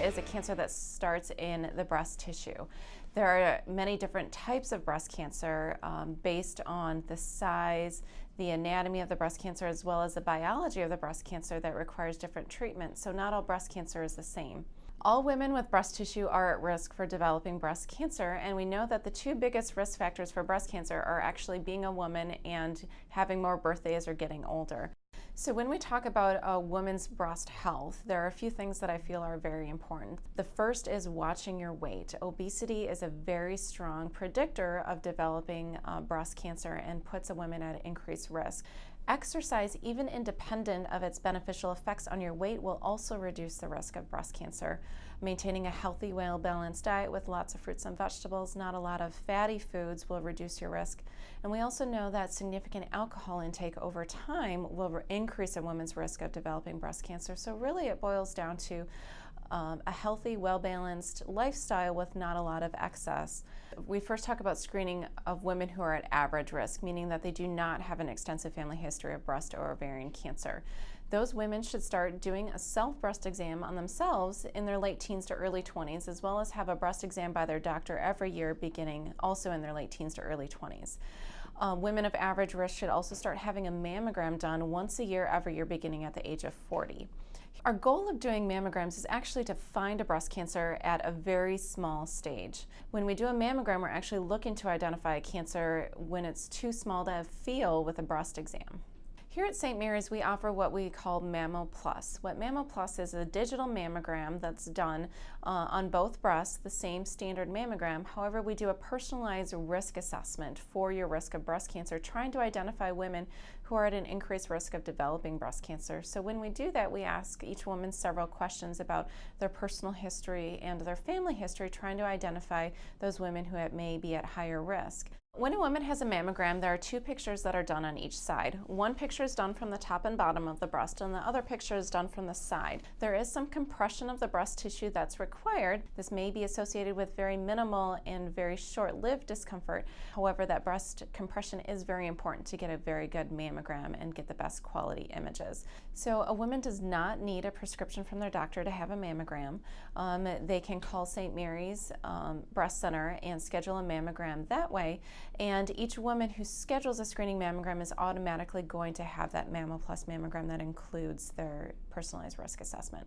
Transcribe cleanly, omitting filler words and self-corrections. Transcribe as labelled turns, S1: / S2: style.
S1: is a cancer that starts in the breast tissue. There are many different types of breast cancer based on the size, the anatomy of the breast cancer, as well as the biology of the breast cancer that requires different treatments. So not all breast cancer is the same. All women with breast tissue are at risk for developing breast cancer, and we know that the two biggest risk factors for breast cancer are actually being a woman and having more birthdays or getting older. So when we talk about a woman's breast health, there are a few things that I feel are very important. The first is watching your weight. Obesity is a very strong predictor of developing breast cancer and puts a woman at increased risk. Exercise, even independent of its beneficial effects on your weight, will also reduce the risk of breast cancer. Maintaining a healthy, well-balanced diet with lots of fruits and vegetables, not a lot of fatty foods, will reduce your risk. And we also know that significant alcohol intake over time will increase a woman's risk of developing breast cancer. So really it boils down to a healthy, well-balanced lifestyle with not a lot of excess. We first talk about screening of women who are at average risk, meaning that they do not have an extensive family history of breast or ovarian cancer. Those women should start doing a self-breast exam on themselves in their late teens to early 20s, as well as have a breast exam by their doctor every year, beginning also in their late teens to early 20s. Women of average risk should also start having a mammogram done once a year, every year, beginning at the age of 40. Our goal of doing mammograms is actually to find a breast cancer at a very small stage. When we do a mammogram, we're actually looking to identify a cancer when it's too small to feel with a breast exam. Here at St. Mary's, we offer what we call Mammo Plus. What Mammo Plus is a digital mammogram that's done on both breasts, the same standard mammogram. However, we do a personalized risk assessment for your risk of breast cancer, trying to identify women who are at an increased risk of developing breast cancer. So when we do that, we ask each woman several questions about their personal history and their family history, trying to identify those women who may be at higher risk. When a woman has a mammogram, there are two pictures that are done on each side. One picture is done from the top and bottom of the breast, and the other picture is done from the side. There is some compression of the breast tissue that's required. This may be associated with very minimal and very short-lived discomfort. However, that breast compression is very important to get a very good mammogram and get the best quality images. So a woman does not need a prescription from their doctor to have a mammogram. They can call St. Mary's Breast Center and schedule a mammogram that way. And each woman who schedules a screening mammogram is automatically going to have that Mammo Plus mammogram that includes their personalized risk assessment.